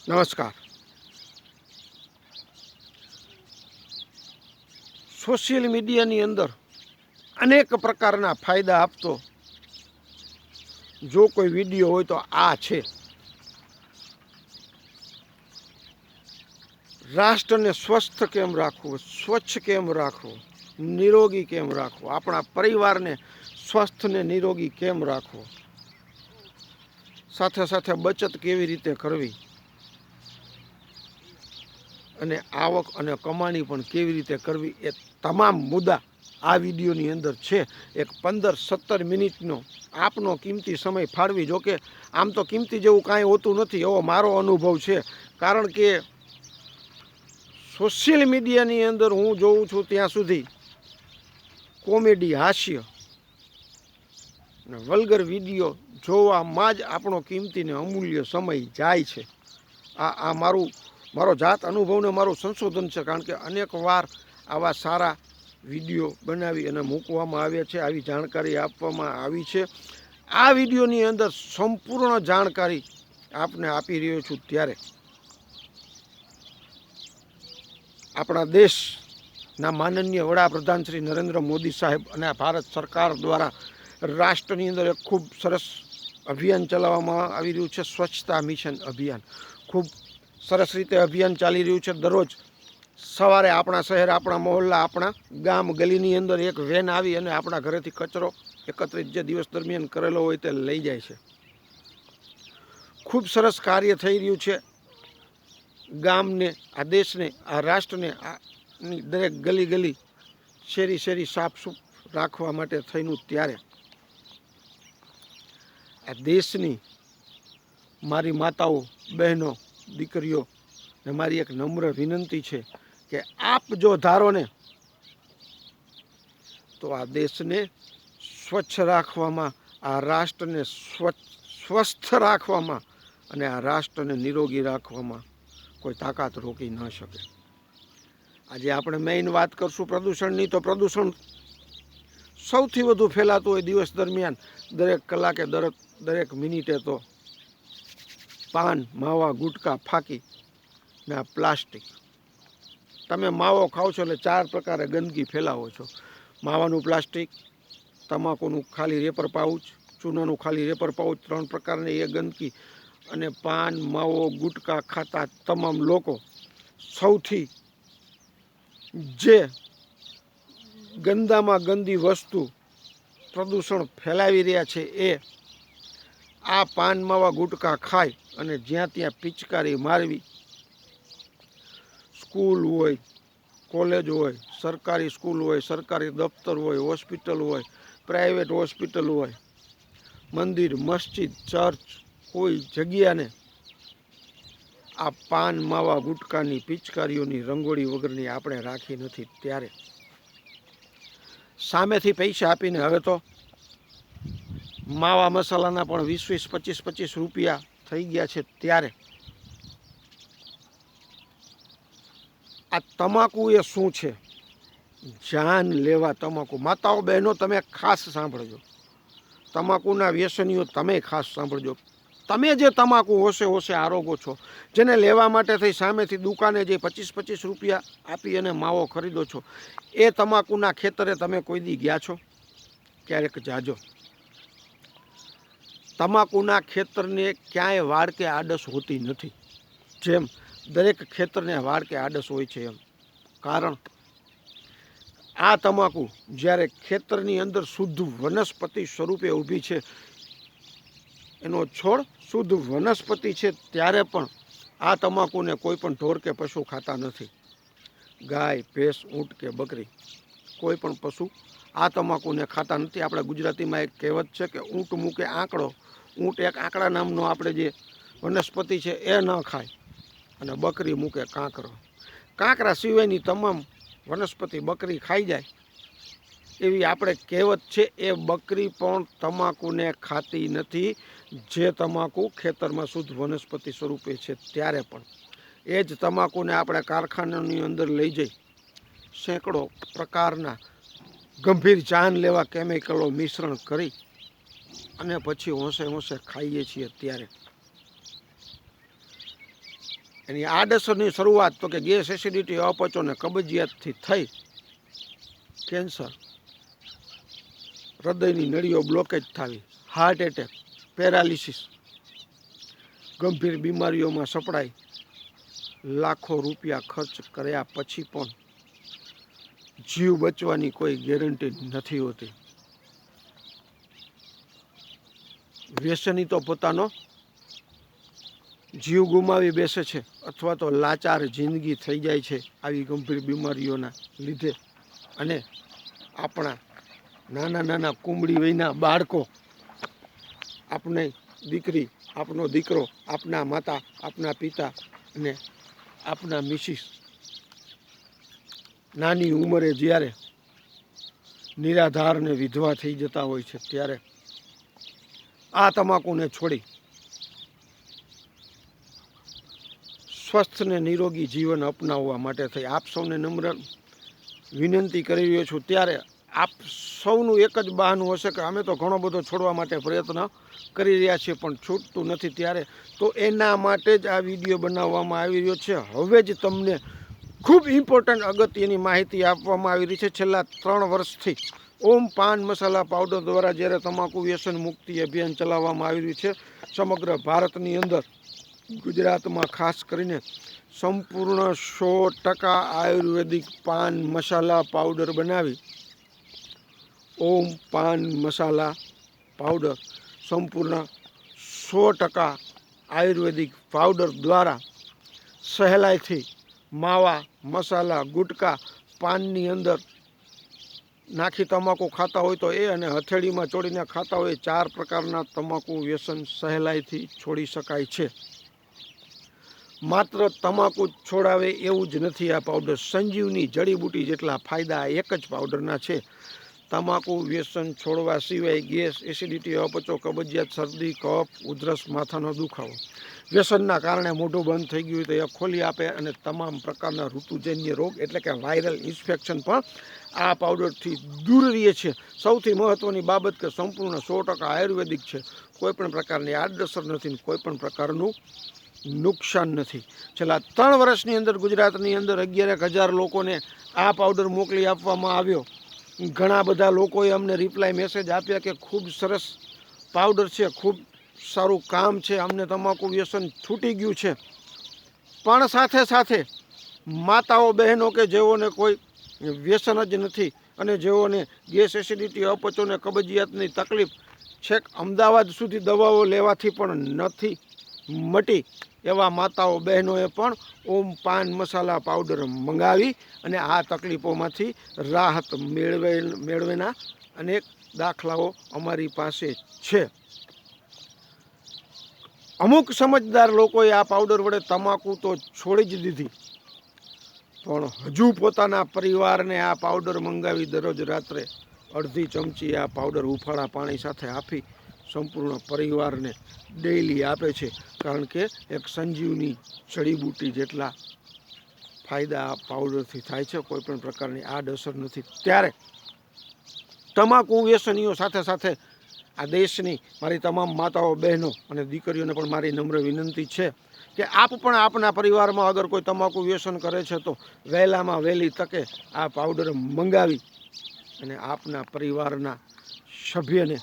નમસ્કાર. સોશિયલ મીડિયાની અંદર અનેક પ્રકારના ફાયદા આપતો જો કોઈ વિડીયો હોય તો આ છે. રાષ્ટ્રને સ્વસ્થ કેમ રાખવું, સ્વચ્છ કેમ રાખવું, નિરોગી કેમ રાખવું, આપણા પરિવારને સ્વસ્થ ને નિરોગી કેમ રાખવો, સાથે સાથે બચત કેવી રીતે કરવી અને આવક અને કમાણી પણ કેવી રીતે કરવી, એ તમામ મુદ્દા આ વિડીયોની અંદર છે. એક 15-17 મિનિટનો આપનો કિંમતી સમય ફાળવી. જોકે આમ તો કિંમતી જેવું કાંઈ હોતું નથી, એવો મારો અનુભવ છે. કારણ કે સોશિયલ મીડિયાની અંદર હું જોઉં છું ત્યાં સુધી કોમેડી, હાસ્ય અને વલ્ગર વિડીયો જોવામાં જ આપણો કિંમતી ને અમૂલ્ય સમય જાય છે. આ મારો જાત અનુભવને મારું સંશોધન છે. કારણ કે અનેક વાર આવા સારા વિડીયો બનાવી અને મૂકવામાં આવ્યા છે, આવી જાણકારી આપવામાં આવી છે. આ વિડીયોની અંદર સંપૂર્ણ જાણકારી આપને આપી રહ્યો છું. ત્યારે આપણા દેશના માનનીય વડાપ્રધાન શ્રી નરેન્દ્ર મોદી સાહેબ અને ભારત સરકાર દ્વારા રાષ્ટ્રની અંદર એક ખૂબ સરસ અભિયાન ચલાવવામાં આવી રહ્યું છે, સ્વચ્છતા મિશન અભિયાન. ખૂબ સરસ રીતે અભિયાન ચાલી રહ્યું છે. દરરોજ સવારે આપણા શહેર, આપણા મહોલ્લા, આપણા ગામ ગલીની અંદર એક વેન આવી અને આપણા ઘરેથી કચરો એકત્રિત જે દિવસ દરમિયાન કરેલો હોય તે લઈ જાય છે. ખૂબ સરસ કાર્ય થઈ રહ્યું છે. ગામને, આ દેશને, આ રાષ્ટ્રને, આની દરેક ગલી ગલી, શેરી શેરી સાફસૂફ રાખવા માટે થઈનું. ત્યારે આ દેશની મારી માતાઓ, બહેનો, દીકરીઓ ને મારી એક નમ્ર વિનંતી છે કે આપ જો ધારો ને તો આ દેશને સ્વચ્છ રાખવામાં, આ રાષ્ટ્રને સ્વસ્થ રાખવામાં અને આ રાષ્ટ્રને નિરોગી રાખવામાં કોઈ તાકાત રોકી ન શકે. આજે આપણે મેઇન વાત કરશું પ્રદૂષણની. તો પ્રદૂષણ સૌથી વધુ ફેલાતું હોય દિવસ દરમિયાન, દરેક કલાકે, દરેક મિનિટે તો પાન, માવા, ગુટકા, ફાકી ને આ પ્લાસ્ટિક. તમે માવો ખાઓ છો એટલે 4 પ્રકારે ગંદકી ફેલાવો છો. માવાનું પ્લાસ્ટિક, તમાકુનું ખાલી રેપર પાઉચ, ચૂનાનું ખાલી રેપર પાઉચ, 3 પ્રકારની એ ગંદકી. અને પાન, માવો, ગુટકા ખાતા તમામ લોકો સૌથી જે ગંદામાં ગંદી વસ્તુ પ્રદૂષણ ફેલાવી રહ્યા છે એ આ પાન, માવા, ગુટકા ખાય અને જ્યાં ત્યાં પિચકારી મારવી. સ્કૂલ હોય, કોલેજ હોય, સરકારી સ્કૂલ હોય, સરકારી દફતર હોય, હોસ્પિટલ હોય, પ્રાઇવેટ હોસ્પિટલ હોય, મંદિર, મસ્જિદ, ચર્ચ, કોઈ જગ્યાને આ પાન, માવા, ગુટકાની પિચકારીઓની રંગોળી વગરની આપણે રાખી નથી. ત્યારે સામેથી પૈસા આપીને હવે તો માવા મસાલાના પણ 20-20, 25-25 રૂપિયા થઈ ગયા છે. ત્યારે આ તમાકુ એ શું છે? જાન લેવા તમાકુ. માતાઓ, બહેનો, તમે ખાસ સાંભળજો. તમાકુના વ્યસનીઓ, તમે ખાસ સાંભળજો. તમે જે તમાકુ હોશે આરોગો છો, જેને લેવા માટે થઈ સામેથી દુકાને જે 25-25 રૂપિયા આપી અને માવો ખરીદો છો, એ તમાકુના ખેતરે તમે કોઈ દી ગયા છો? ક્યારેક જાજો. તમાકુના ખેતરને ક્યાંય વાડ કે આડસ હોતી નથી. જેમ દરેક ખેતરને વાડ કે આડસ હોય છે એમ. કારણ આ તમાકુ જ્યારે ખેતરની અંદર શુદ્ધ વનસ્પતિ સ્વરૂપે ઊભી છે, એનો છોડ શુદ્ધ વનસ્પતિ છે, ત્યારે પણ આ તમાકુને કોઈ પણ ઢોર કે પશુ ખાતા નથી. ગાય, ભેંસ, ઊંટ કે બકરી, કોઈ પણ પશુ આ તમાકુને ખાતા નથી. આપણે ગુજરાતીમાં એક કહેવત છે કે ઊંટ મૂકે આંકડો. ઊંટ એક આંકડા નામનો આપણે જે વનસ્પતિ છે એ ન ખાય, અને બકરી મૂકે કાંકરો. કાંકરા સિવાયની તમામ વનસ્પતિ બકરી ખાઈ જાય એવી આપણે કહેવત છે. એ બકરી પણ તમાકુને ખાતી નથી, જે તમાકુ ખેતરમાં શુદ્ધ વનસ્પતિ સ્વરૂપે છે. ત્યારે પણ એ જ તમાકુને આપણે કારખાનાની અંદર લઈ જઈ સેંકડો પ્રકારના ગંભીર જાન લેવા કેમિકલો મિશ્રણ કરી અને પછી હોંશે હોંશે ખાઈએ છીએ. ત્યારે એની આડઅસરની શરૂઆત તો કે ગેસ, એસિડિટી, અપચો ને કબજિયાતથી થઈ કેન્સર, હૃદયની નળીઓ બ્લોકેજ થવી, હાર્ટ એટેક, પેરાલિસિસ, ગંભીર બીમારીઓમાં સપડાઈ લાખો રૂપિયા ખર્ચ કર્યા પછી પણ જીવ બચવાની કોઈ ગેરંટી નથી હોતી. વ્યસની તો પોતાનો જીવ ગુમાવી બેસે છે અથવા તો લાચાર જિંદગી થઈ જાય છે આવી ગંભીર બીમારીઓના લીધે. અને આપણા નાના નાના કુંબળી વયના બાળકો, આપની દીકરી, આપનો દીકરો, આપના માતા, આપના પિતા અને આપના મિસિસ નાની ઉંમરે જ્યારે નિરાધાર ને વિધવા થઈ જતા હોય છે ત્યારે આ તમાકુને છોડી સ્વસ્થ ને નિરોગી જીવન અપનાવવા માટે થઈ આપ સૌને નમ્ર વિનંતી કરી રહ્યો છું. ત્યારે આપ સૌનું એક જ બહાનું હશે કે અમે તો ઘણો બધો છોડવા માટે પ્રયત્ન કરી રહ્યા છીએ પણ છૂટતું નથી. ત્યારે તો એના માટે જ આ વિડીયો બનાવવામાં આવી રહ્યો છે. હવે જ તમને ખૂબ ઇમ્પોર્ટન્ટ અગત્યની માહિતી આપવામાં આવી રહી છે. છેલ્લા 3 વર્ષથી ઓમ પાન મસાલા પાવડર દ્વારા જ્યારે તમાકુ વ્યસન મુક્તિ અભિયાન ચલાવવામાં આવી રહ્યું છે સમગ્ર ભારતની અંદર, ગુજરાતમાં ખાસ કરીને સંપૂર્ણ 100% આયુર્વેદિક પાન મસાલા પાવડર બનાવી ઓમ પાન મસાલા પાવડર સંપૂર્ણ 100% આયુર્વેદિક પાવડર દ્વારા સહેલાઈથી માવા, મસાલા, ગુટકા, પાનની અંદર નાખી તમાકુ ખાતા હોય તો એ અને હથેળીમાં ચોડીને ખાતા હોય 4 પ્રકારના તમાકુ વ્યસન સહેલાઈથી છોડી શકાય છે. માત્ર તમાકુ જ છોડાવે એવું જ નથી આ પાવડર. સંજીવની જડીબુટી જેટલા ફાયદા એક જ પાવડરના છે. તમાકુ વ્યસન છોડવા સિવાય ગેસ, એસિડિટી, અપચો, કબજિયાત, શરદી, કફ, ઉધરસ, માથાનો દુખાવો, વ્યસનના કારણે મોઢું બંધ થઈ ગયું હોય તો એ ખોલી આપે અને તમામ પ્રકારના ઋતુજન્ય રોગ એટલે કે વાયરલ ઇન્ફેક્શન પણ આ પાવડરથી દૂર રહે છે. સૌથી મહત્ત્વની બાબત કે સંપૂર્ણ 100% આયુર્વેદિક છે. કોઈપણ પ્રકારની આડઅસર નથી, કોઈપણ પ્રકારનું નુકસાન નથી. છેલ્લા 3 વર્ષની અંદર ગુજરાતની અંદર 11,000 લોકોને આ પાવડર મોકલી આપવામાં આવ્યો. ઘણા બધા લોકોએ અમને રિપ્લાય મેસેજ આપ્યા કે ખૂબ સરસ પાવડર છે, ખૂબ સારું કામ છે, અમને તમાકુ વ્યસન છૂટી ગયું છે. પણ સાથે સાથે માતાઓ બહેનો કે જેઓને કોઈ વ્યસન જ નથી અને જેઓને ગેસ, એસિડિટી, અપચો ને કબજિયાતની તકલીફ છેક અમદાવાદ સુધી દવાઓ લેવાથી પણ નથી મટી, એવા માતાઓ બહેનોએ પણ ઓમ પાન મસાલા પાવડર મંગાવી અને આ તકલીફોમાંથી રાહત મેળવેના અનેક દાખલાઓ અમારી પાસે છે. અમુક સમજદાર લોકોએ આ પાવડર વડે તમાકુ તો છોડી જ દીધી પણ હજુ પોતાના પરિવારને આ પાવડર મંગાવી દરરોજ રાત્રે અડધી ચમચી આ પાવડર હુંફાળા પાણી સાથે આપી સંપૂર્ણ પરિવારને ડેઈલી આપે છે. કારણ કે એક સંજીવની જડીબુટી જેટલા ફાયદા આ પાવડરથી થાય છે. કોઈપણ પ્રકારની આડઅસર નથી. ત્યારે તમાકુ વ્યસનીઓ સાથે સાથે આ દેશની મારી તમામ માતાઓ, બહેનો અને દીકરીઓને પણ મારી નમ્ર વિનંતી છે કે આપ પણ આપના પરિવારમાં અગર કોઈ તમાકુ વ્યસન કરે છે તો વહેલામાં વહેલી તકે આ પાવડર મંગાવી અને આપના પરિવારના સભ્યને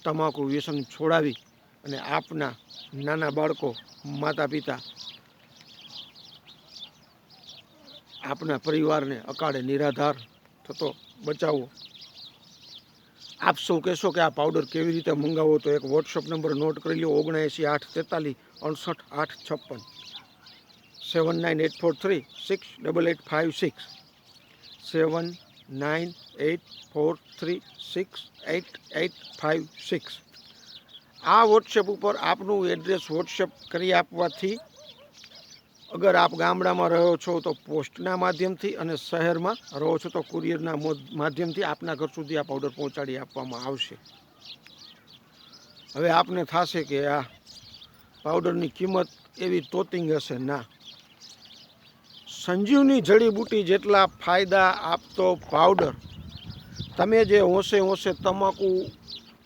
તમાકુ વ્યસન છોડાવી અને આપના નાના બાળકો, માતા પિતા, આપના પરિવારને અકાળે નિરાધાર થતો બચાવો. આપ સૌ કહેશો કે આ પાવડર કેવી રીતે મંગાવો તો એક વોટ્સઅપ નંબર નોટ કરી લો 79 843 6856 798436886 7984368856. આ વોટ્સએપ ઉપર આપનું એડ્રેસ વોટ્સએપ કરી આપવાથી અગર આપ ગામડામાં રહો છો તો પોસ્ટના માધ્યમથી અને શહેરમાં રહો છો તો કુરિયરના માધ્યમથી આપના ઘર સુધી આ પાવડર પહોંચાડી આપવામાં આવશે. હવે આપને થશે કે આ પાવડરની કિંમત એવી તોતિંગ હશે. ના, સંજીવની જડીબુટી જેટલા ફાયદા આપતો પાવડર. તમે જે હોંશે હોંશે તમાકુ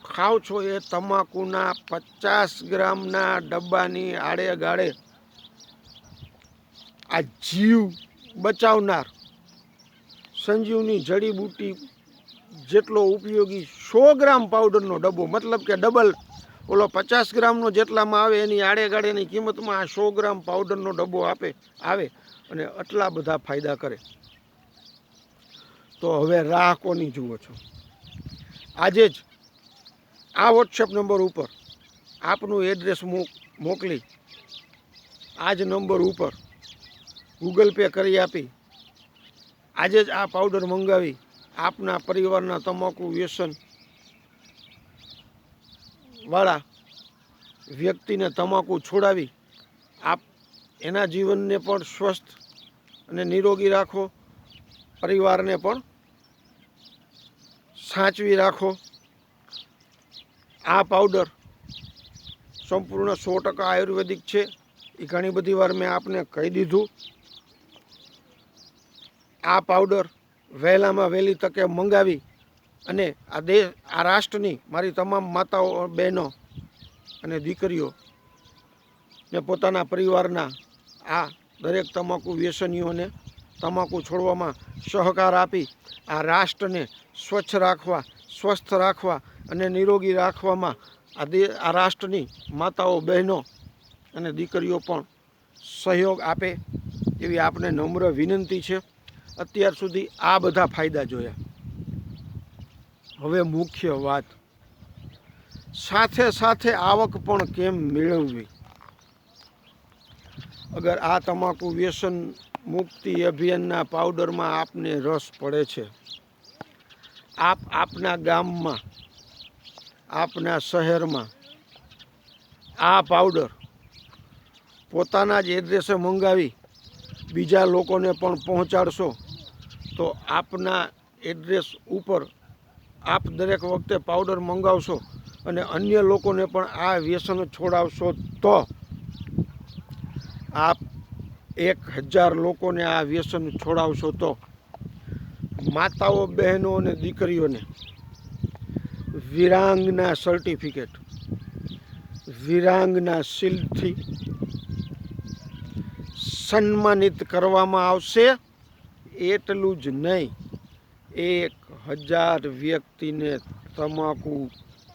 ખાઓ છો એ તમાકુના 50 ગ્રામના ડબ્બાની આડે ગાળે આ જીવ બચાવનાર સંજીવની જડીબુટી જેટલો ઉપયોગી 100 ગ્રામ પાવડરનો ડબ્બો, મતલબ કે ડબલ ઓલો 50 ગ્રામનો જેટલામાં આવે એની આડેગાડેની કિંમતમાં આ 100 ગ્રામ પાવડરનો ડબ્બો આવે અને આટલા બધા ફાયદા કરે. તો હવે રાહ કોની જુઓ છો? આજે જ આ વોટ્સએપ નંબર ઉપર આપનું એડ્રેસ મોકલી, આ જ નંબર ઉપર ગૂગલ પે કરી આપી આજે જ આ પાવડર મંગાવી આપના પરિવારના તમાકુ વ્યસન વાળા વ્યક્તિને તમાકુ છોડાવી આપ એના જીવનને પણ સ્વસ્થ અને નિરોગી રાખો, પરિવારને પણ સાચવી રાખો. આ પાવડર સંપૂર્ણ 100% આયુર્વેદિક છે. એ ઘણી બધી વાર મેં આપને કહી દીધું. આ પાવડર વહેલામાં વહેલી તકે મંગાવી અને આ રાષ્ટ્રની મારી તમામ માતાઓ, બહેનો અને દીકરીઓ ને પોતાના પરિવારના આ દરેક તમાકુ વ્યસનીઓને તમાકુ છોડવામાં સહકાર આપી આ રાષ્ટ્રને સ્વચ્છ રાખવા, સ્વસ્થ રાખવા અને નિરોગી રાખવામાં આ રાષ્ટ્રની માતાઓ, બહેનો અને દીકરીઓ પણ સહયોગ આપે એવી આપને નમ્ર વિનંતી છે. અત્યાર સુધી આ બધા ફાયદા જોયા. હવે મુખ્ય વાત, સાથે સાથે આવક પણ કેમ મેળવવી. અગર આ તમાકુ વ્યસન મુક્તિ અભિયાનના પાવડરમાં આપને રસ પડે છે, આપના ગામમાં, આપના શહેરમાં આ પાવડર પોતાના જ એડ્રેસે મંગાવી બીજા લોકોને પણ પહોંચાડશો તો આપના એડ્રેસ ઉપર આપ દરેક વખતે પાવડર મંગાવશો અને અન્ય લોકોને પણ આ વ્યસન છોડાવશો તો આપ 1000 લોકોને આ વ્યસન છોડાવશો તો માતાઓ, બહેનો અને દીકરીઓને વિરાંગના સર્ટિફિકેટ, વિરાંગના શીલ્ડથી સન્માનિત કરવામાં આવશે. એટલું જ નહીં, 1000 વ્યક્તિને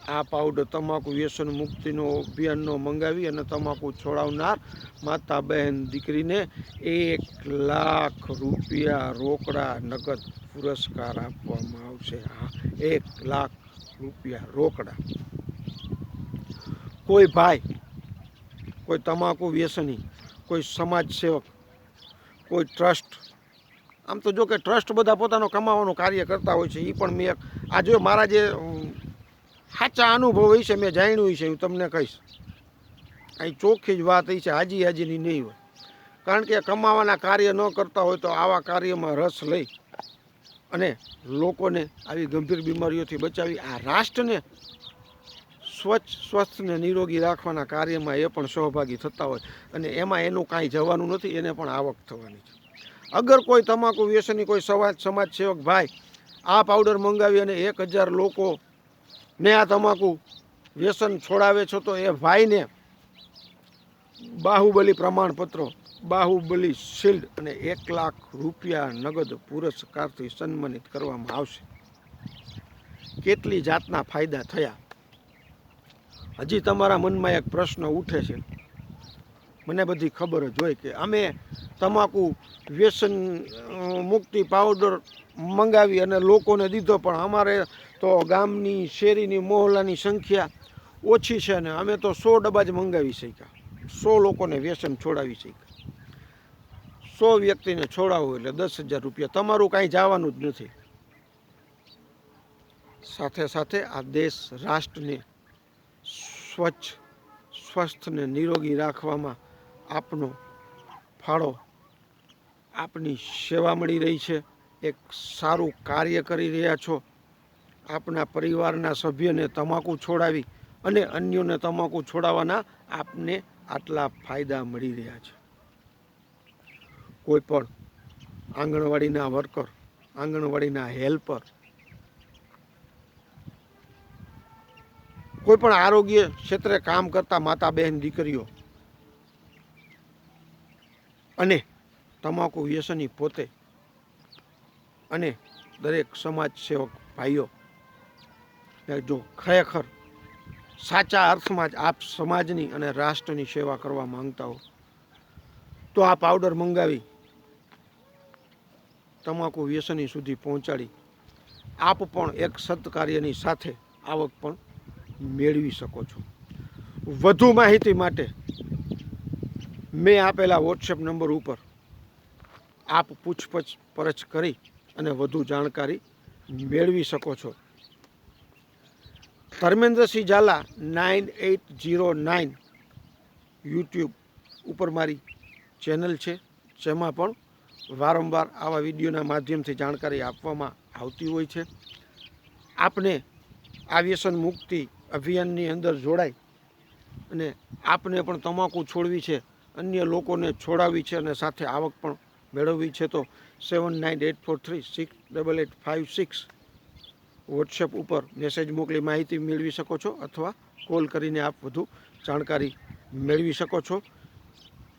આ પાવડર તમાકુ વ્યસન મુક્તિનો અભિયાનનો મંગાવી અને તમાકુ છોડાવનાર માતા, બહેન, દીકરીને 1 લાખ રૂપિયા રોકડા નગદ પુરસ્કાર આપવામાં આવશે. 1 લાખ રૂપિયા રોકડા. કોઈ ભાઈ, કોઈ તમાકુ વ્યસની, કોઈ સમાજ સેવક, કોઈ ટ્રસ્ટ, આમ તો જો કે ટ્રસ્ટ બધા પોતાનો કમાવાનું કાર્ય કરતા હોય છે. એ પણ મેં આ જો મારા જે સાચા અનુભવ હોય છે, મેં જાણ્યું છે, હું તમને કહીશ. અહીં ચોખ્ખી જ વાત છે, હાજીની નહીં હોય. કારણ કે કમાવાના કાર્ય ન કરતા હોય તો આવા કાર્યમાં રસ લઈ અને લોકોને આવી ગંભીર બીમારીઓથી બચાવી આ રાષ્ટ્રને સ્વસ્થ ને નિરોગી રાખવાના કાર્યમાં એ પણ સહભાગી થતા હોય અને એમાં એનું કાંઈ જવાનું નથી, એને પણ આવક થવાની છે. અગર કોઈ તમાકુ વ્યસની, કોઈ સમાજ સેવક ભાઈ આ પાવડર મંગાવી અને 1000 લોકોને આ તમાકુ વ્યસન છોડાવે છો તો એ ભાઈને બાહુબલી પ્રમાણપત્રો, બાહુબલી શિલ્ડ અને 1 લાખ રૂપિયા નગદ પુરસ્કારથી સન્માનિત કરવામાં આવશે. કેટલી જાતના ફાયદા થયા. હજી તમારા મનમાં એક પ્રશ્ન ઉઠે છે. મને બધી ખબર જ હોય કે અમે તમાકુ વ્યસન મુક્તિ પાવડર મંગાવી અને લોકોને દીધો, પણ અમારે તો ગામની, શેરીની, મોહલ્લાની સંખ્યા ઓછી છે ને અમે તો 100 ડબ્બા જ મંગાવી શક્યા, 100 લોકોને વ્યસન છોડાવી શક્યા. 100 વ્યક્તિને છોડાવવું એટલે 10,000 રૂપિયા. તમારું કાંઈ જવાનું જ નથી. સાથે સાથે આ દેશ, રાષ્ટ્રને સ્વચ્છ, સ્વસ્થ ને નિરોગી રાખવામાં આપનો ફાળો, આપની સેવા મળી રહી છે. એક સારું કાર્ય કરી રહ્યા છો. આપના પરિવારના સભ્યને તમાકુ છોડાવી અને અન્યોને તમાકુ છોડાવવાના આપને આટલા ફાયદા મળી રહ્યા છે. કોઈ પણ આંગણવાડીના વર્કર, આંગણવાડીના હેલ્પર, કોઈ પણ આરોગ્ય ક્ષેત્રે કામ કરતા માતા, બહેન, દીકરીઓ અને તમાકુ વ્યસની પોતે અને દરેક સમાજ સેવક ભાઈઓ જો ખરેખર સાચા અર્થમાં જ આપ સમાજની અને રાષ્ટ્રની સેવા કરવા માંગતા હો તો આ પાવડર મંગાવી તમાકુ વ્યસની સુધી પહોંચાડી આપ પણ એક સત્કાર્યની સાથે આવક પણ મેળવી શકો છો. વધુ માહિતી માટે મેં આપેલા વોટ્સએપ નંબર ઉપર આપ પૂછપરછ કરી અને વધુ જાણકારી મેળવી શકો છો. ધર્મેન્દ્રસિંહ ઝાલા 9809 યુટ્યુબ ઉપર મારી ચેનલ છે, જેમાં પણ વારંવાર આવા વિડીયોના માધ્યમથી જાણકારી આપવામાં આવતી હોય છે. આપને આ વ્યસન મુક્તિ અભિયાનની અંદર જોડાઈ અને આપને પણ તમાકુ છોડવી છે, અન્ય લોકોને છોડાવવી છે અને સાથે આવક પણ મેળવવી છે તો 7984368856 વોટ્સએપ ઉપર મેસેજ મોકલી માહિતી મેળવી શકો છો અથવા કોલ કરીને આપ વધુ જાણકારી મેળવી શકો છો.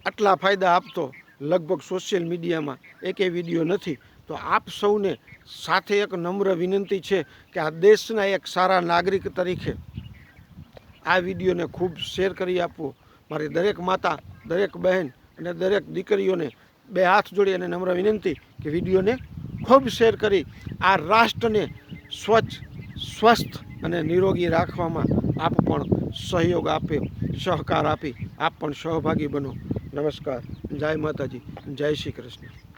આટલા ફાયદા આપતો લગભગ સોશિયલ મીડિયામાં એકેય વિડીયો નથી. તો આપ સૌને સાથે એક નમ્ર વિનંતી છે કે આ દેશના એક સારા નાગરિક તરીકે આ વિડીયોને ખૂબ શેર કરી આપવો. મારી દરેક માતા, દરેક બહેન અને દરેક દીકરીઓને બે હાથ જોડી અને નમ્ર વિનંતી કે વિડીયોને ખૂબ શેર કરી આ રાષ્ટ્રને સ્વચ્છ, સ્વસ્થ અને નિરોગી રાખવામાં આપ પણ સહયોગ આપે, સહકાર આપી આપ પણ સહભાગી બનો. નમસ્કાર, જય માતાજી, જય શ્રી કૃષ્ણ.